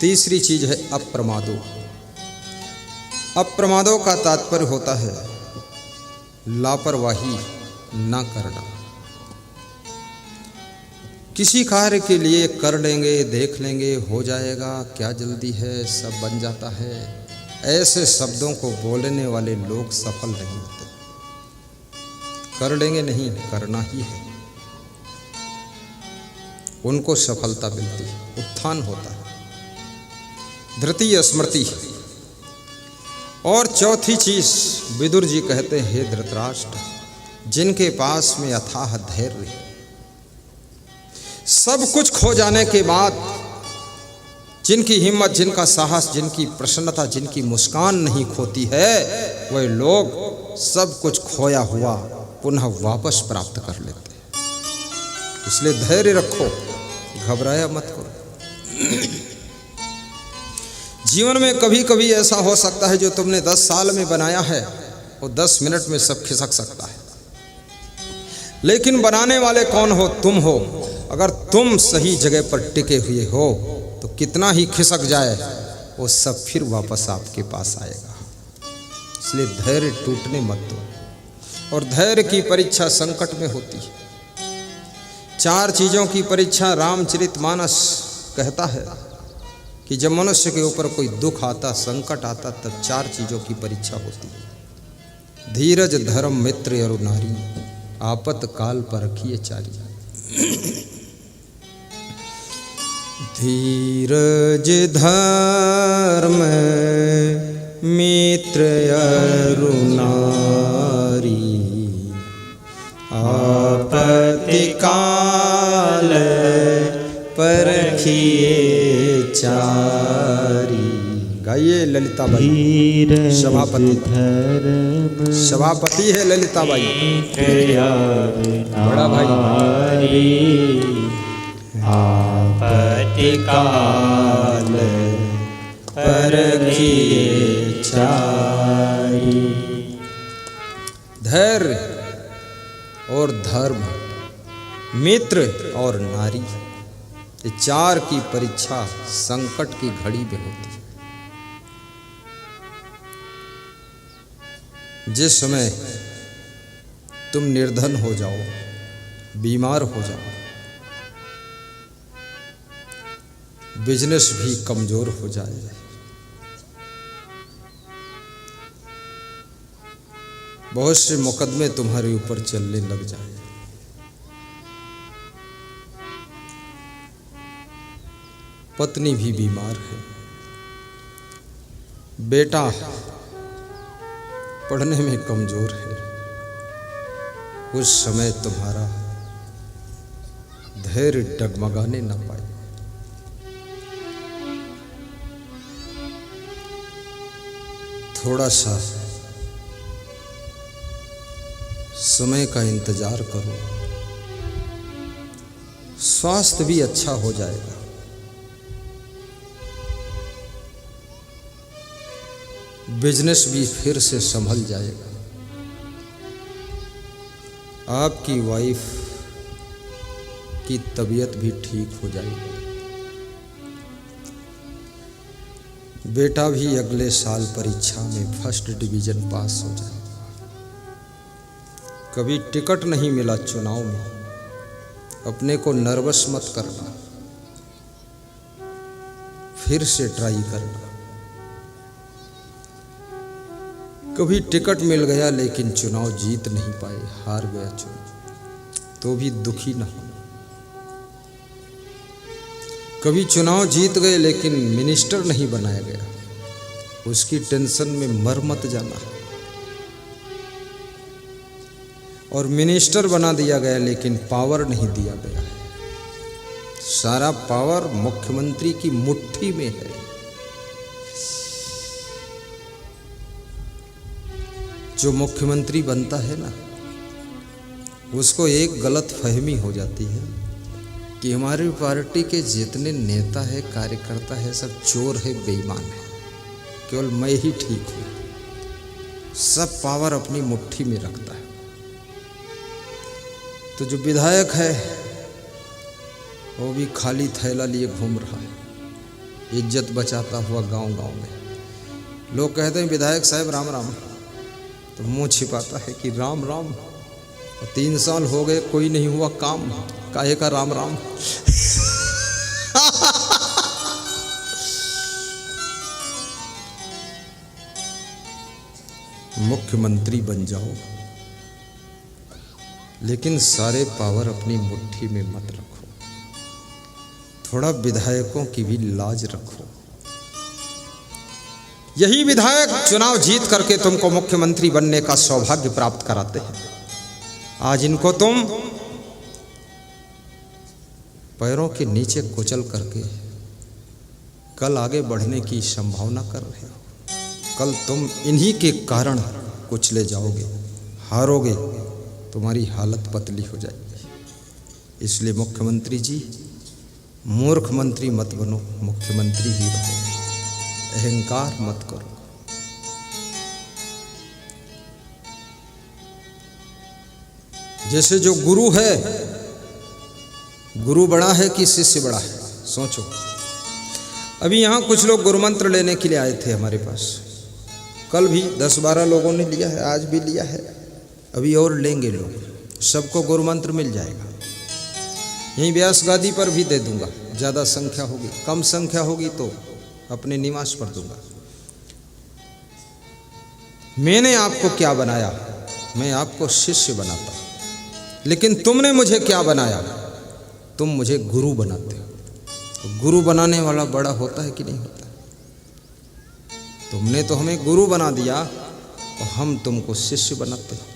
तीसरी चीज है अप्रमादो। अप्रमादो का तात्पर्य होता है लापरवाही ना करना। किसी कार्य के लिए कर लेंगे, देख लेंगे, हो जाएगा, क्या जल्दी है, सब बन जाता है, ऐसे शब्दों को बोलने वाले लोग सफल नहीं होते। कर लेंगे नहीं, करना ही है, उनको सफलता मिलती है, उत्थान होता है। धृति स्मृति। और चौथी चीज विदुर जी कहते हैं, हे धृतराष्ट्र, जिनके पास में अथाह धैर्य है, सब कुछ खो जाने के बाद जिनकी हिम्मत, जिनका साहस, जिनकी प्रसन्नता, जिनकी मुस्कान नहीं खोती है, वह लोग सब कुछ खोया हुआ पुनः वापस प्राप्त कर लेते हैं। इसलिए धैर्य रखो, घबराया मत करो। जीवन में कभी कभी ऐसा हो सकता है जो तुमने 10 साल में बनाया है वो 10 मिनट में सब खिसक सकता है, लेकिन बनाने वाले कौन हो? तुम हो। अगर तुम सही जगह पर टिके हुए हो तो कितना ही खिसक जाए वो सब फिर वापस आपके पास आएगा। इसलिए धैर्य टूटने मत दो। और धैर्य की परीक्षा संकट में होती है। 4 चीजों की परीक्षा रामचरितमानस कहता है कि जब मनुष्य के ऊपर कोई दुख आता, संकट आता, तब 4 चीजों की परीक्षा होती है। धीरज, धर्म, मित्र और नारी, आपत काल पर रखिए चारी। धीरज, धर्म, मित्र और नारी, आपत्ति काल पर रखिए चारी। गाइए ललिताबाई, सभापति है ललिताबाई, बड़ा भाई। आपत्ति काल पर रखिए चारी। धैर्य और धर्म, मित्र और नारी, ये 4 की परीक्षा संकट की घड़ी में होती है। जिस समय तुम निर्धन हो जाओ, बीमार हो जाओ, बिजनेस भी कमजोर हो जाए, बहुत से मुकदमे तुम्हारे ऊपर चलने लग जाए, पत्नी भी बीमार है, बेटा पढ़ने में कमजोर है, उस समय तुम्हारा धैर्य डगमगाने न पाए। थोड़ा सा समय का इंतजार करो, स्वास्थ्य भी अच्छा हो जाएगा। बिजनेस भी फिर से संभल जाएगा। आपकी वाइफ की तबीयत भी ठीक हो जाएगी। बेटा भी अगले साल परीक्षा में फर्स्ट डिवीजन पास हो जाए। कभी टिकट नहीं मिला चुनाव में, अपने को नर्वस मत करना, फिर से ट्राई करना। कभी टिकट मिल गया लेकिन चुनाव जीत नहीं पाए, हार गया चुनाव, तो भी दुखी न होना। कभी चुनाव जीत गए लेकिन मिनिस्टर नहीं बनाया गया, उसकी टेंशन में मर मत जाना। और मिनिस्टर बना दिया गया लेकिन पावर नहीं दिया गया, सारा पावर मुख्यमंत्री की मुट्ठी में है। जो मुख्यमंत्री बनता है ना, उसको एक गलत फहमी हो जाती है कि हमारी पार्टी के जितने नेता है, कार्यकर्ता है, सब चोर है, बेईमान है, केवल मैं ही ठीक हूँ, सब पावर अपनी मुट्ठी में रखता है। तो जो विधायक है वो भी खाली थैला लिए घूम रहा है, इज्जत बचाता हुआ गांव-गांव में। लोग कहते हैं विधायक साहब राम राम, तो मुंह छिपाता है कि राम राम। 3 साल हो गए कोई नहीं हुआ काम, काहे का राम राम। मुख्यमंत्री बन जाओ, लेकिन सारे पावर अपनी मुट्ठी में मत रखो। थोड़ा विधायकों की भी लाज रखो। यही विधायक चुनाव जीत करके तुमको मुख्यमंत्री बनने का सौभाग्य प्राप्त कराते हैं। आज इनको तुम पैरों के नीचे कुचल करके कल आगे बढ़ने की संभावना कर रहे हो। कल तुम इन्हीं के कारण कुचले जाओगे, हारोगे, तुम्हारी हालत पतली हो जाएगी। इसलिए मुख्यमंत्री जी, मूर्ख मंत्री मत बनो, मुख्यमंत्री ही रहो। अहंकार मत करो। जैसे जो गुरु है, गुरु बड़ा है कि शिष्य बड़ा है, सोचो। अभी यहाँ कुछ लोग गुरु मंत्र लेने के लिए आए थे हमारे पास। कल भी 10-12 लोगों ने लिया है, आज भी लिया है, अभी और लेंगे लोग। सबको गुरु मंत्र मिल जाएगा। यहीं व्यास गादी पर भी दे दूंगा। ज़्यादा संख्या होगी, कम संख्या होगी तो अपने निवास पर दूंगा। मैंने आपको क्या बनाया? मैं आपको शिष्य बनाता, लेकिन तुमने मुझे क्या बनाया? तुम मुझे गुरु बनाते हो। तो गुरु बनाने वाला बड़ा होता है कि नहीं होता? तुमने तो हमें गुरु बना दिया और हम तुमको शिष्य बनाते हैं।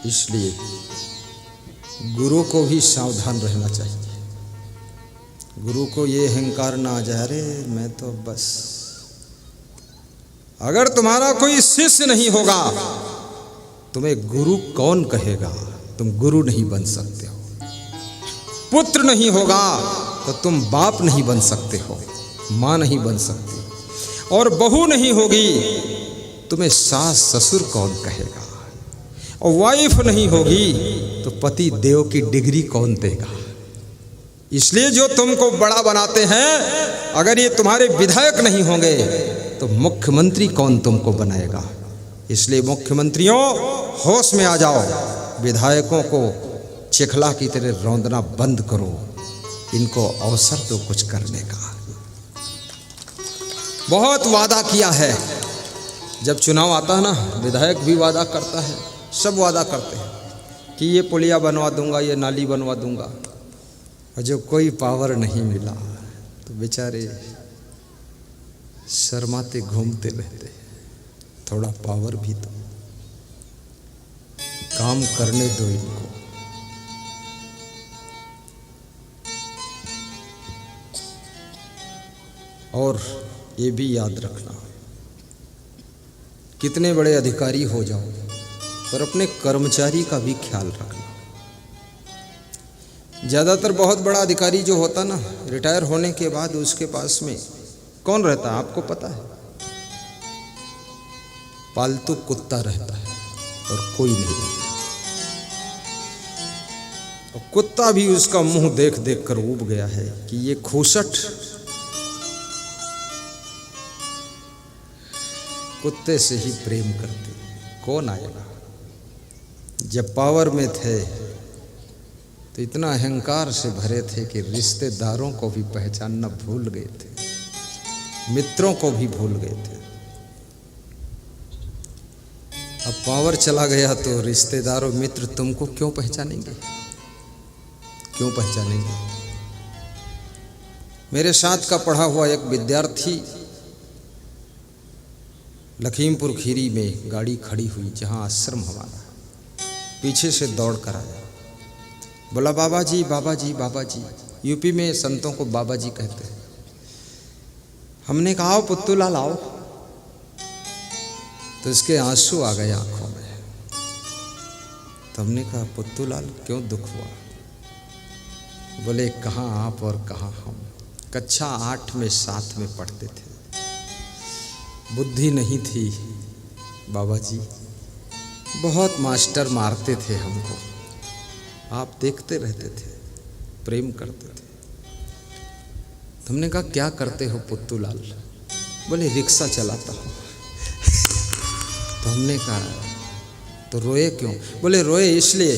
इसलिए गुरु को भी सावधान रहना चाहिए। गुरु को ये अहंकार ना आ जाए, अरे मैं तो बस। अगर तुम्हारा कोई शिष्य नहीं होगा, तुम्हें गुरु कौन कहेगा? तुम गुरु नहीं बन सकते हो। पुत्र नहीं होगा तो तुम बाप नहीं बन सकते हो, माँ नहीं बन सकते। और बहू नहीं होगी, तुम्हें सास ससुर कौन कहेगा? और वाइफ नहीं होगी तो पति देव की डिग्री कौन देगा? इसलिए जो तुमको बड़ा बनाते हैं, अगर ये तुम्हारे विधायक नहीं होंगे तो मुख्यमंत्री कौन तुमको बनाएगा? इसलिए मुख्यमंत्रियों, होश में आ जाओ। विधायकों को चिखला की तरह रौंदना बंद करो। इनको अवसर दो कुछ करने का। बहुत वादा किया है। जब चुनाव आता है ना, विधायक भी वादा करता है, सब वादा करते हैं कि ये पुलिया बनवा दूंगा, ये नाली बनवा दूंगा। और जब कोई पावर नहीं मिला तो बेचारे शर्माते घूमते रहते। थोड़ा पावर भी दो, काम करने दो इनको। और ये भी याद रखना, कितने बड़े अधिकारी हो जाओ, पर अपने कर्मचारी का भी ख्याल रखना। ज़्यादातर बहुत बड़ा अधिकारी जो होता ना, रिटायर होने के बाद उसके पास में कौन रहता है आपको पता है? पालतू कुत्ता रहता है और कोई नहीं रहता। और कुत्ता भी उसका मुंह देख देख कर ऊब गया है कि ये खूसट कुत्ते से ही प्रेम करते। कौन आएगा? जब पावर में थे तो इतना अहंकार से भरे थे कि रिश्तेदारों को भी पहचानना भूल गए थे, मित्रों को भी भूल गए थे। अब पावर चला गया तो रिश्तेदारों मित्र तुमको क्यों पहचानेंगे? क्यों पहचानेंगे? मेरे साथ का पढ़ा हुआ एक विद्यार्थी लखीमपुर खीरी में गाड़ी खड़ी हुई, जहाँ आश्रम हमारा, पीछे से दौड़ कर आया। बोला बाबा जी बाबा जी बाबा जी। यूपी में संतों को बाबा जी कहते हैं। हमने कहा आओ पुत्तू लाल आओ, तो इसके आंसू आ गए आंखों में। तो हमने कहा पुत्तू लाल क्यों दुख हुआ? बोले कहाँ आप और कहाँ हम, कक्षा 8 में साथ में पढ़ते थे। बुद्धि नहीं थी बाबा जी, बहुत मास्टर मारते थे हमको, आप देखते रहते थे, प्रेम करते थे। तुमने कहा क्या करते हो पुत्तूलाल? बोले रिक्शा चलाता हूँ। तो हमने कहा तो रोए क्यों? बोले रोए इसलिए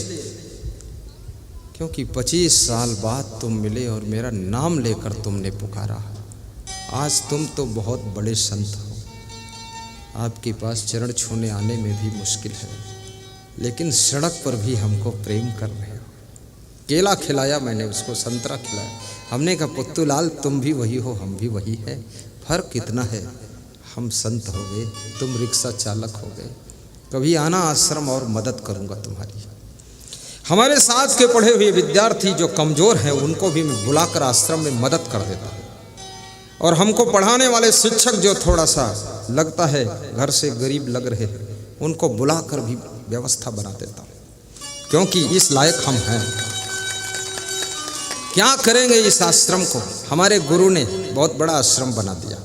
क्योंकि 25 साल बाद तुम मिले और मेरा नाम लेकर तुमने पुकारा। आज तुम तो बहुत बड़े संत हो, आपके पास चरण छूने आने में भी मुश्किल है, लेकिन सड़क पर भी हमको प्रेम कर रहे हो। केला खिलाया मैंने उसको, संतरा खिलाया। हमने कहा पुत्तूलाल तुम भी वही हो, हम भी वही है, फर्क कितना है? हम संत हो गए, तुम रिक्शा चालक हो गए। कभी आना आश्रम और मदद करूंगा तुम्हारी। हमारे साथ के पढ़े हुए विद्यार्थी जो कमज़ोर हैं उनको भी मैं बुलाकर आश्रम में मदद कर देता हूँ, और हमको पढ़ाने वाले शिक्षक जो थोड़ा सा लगता है घर से गरीब लग रहे हैं उनको बुलाकर भी व्यवस्था बना देता हूँ, क्योंकि इस लायक हम हैं। क्या करेंगे इस आश्रम को? हमारे गुरु ने बहुत बड़ा आश्रम बना दिया।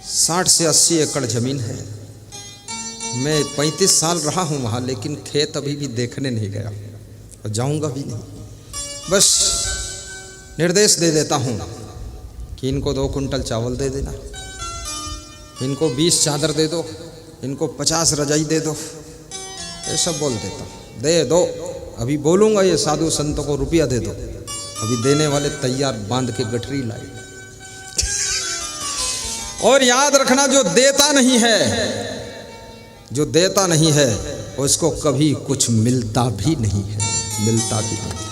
60 से 80 एकड़ ज़मीन है। मैं 35 साल रहा हूँ वहाँ, लेकिन खेत अभी भी देखने नहीं गया और जाऊँगा भी नहीं। बस निर्देश दे देता हूँ कि इनको 2 कुंटल चावल दे देना, इनको 20 चादर दे दो, इनको 50 रजाई दे दो, ये सब बोल देता हूँ। दे दो, अभी बोलूँगा ये साधु संतों को रुपया दे दो, अभी देने वाले तैयार बांध के गठरी लाए। और याद रखना जो देता नहीं है, जो देता नहीं है उसको कभी कुछ मिलता भी नहीं है, मिलता भी नहीं।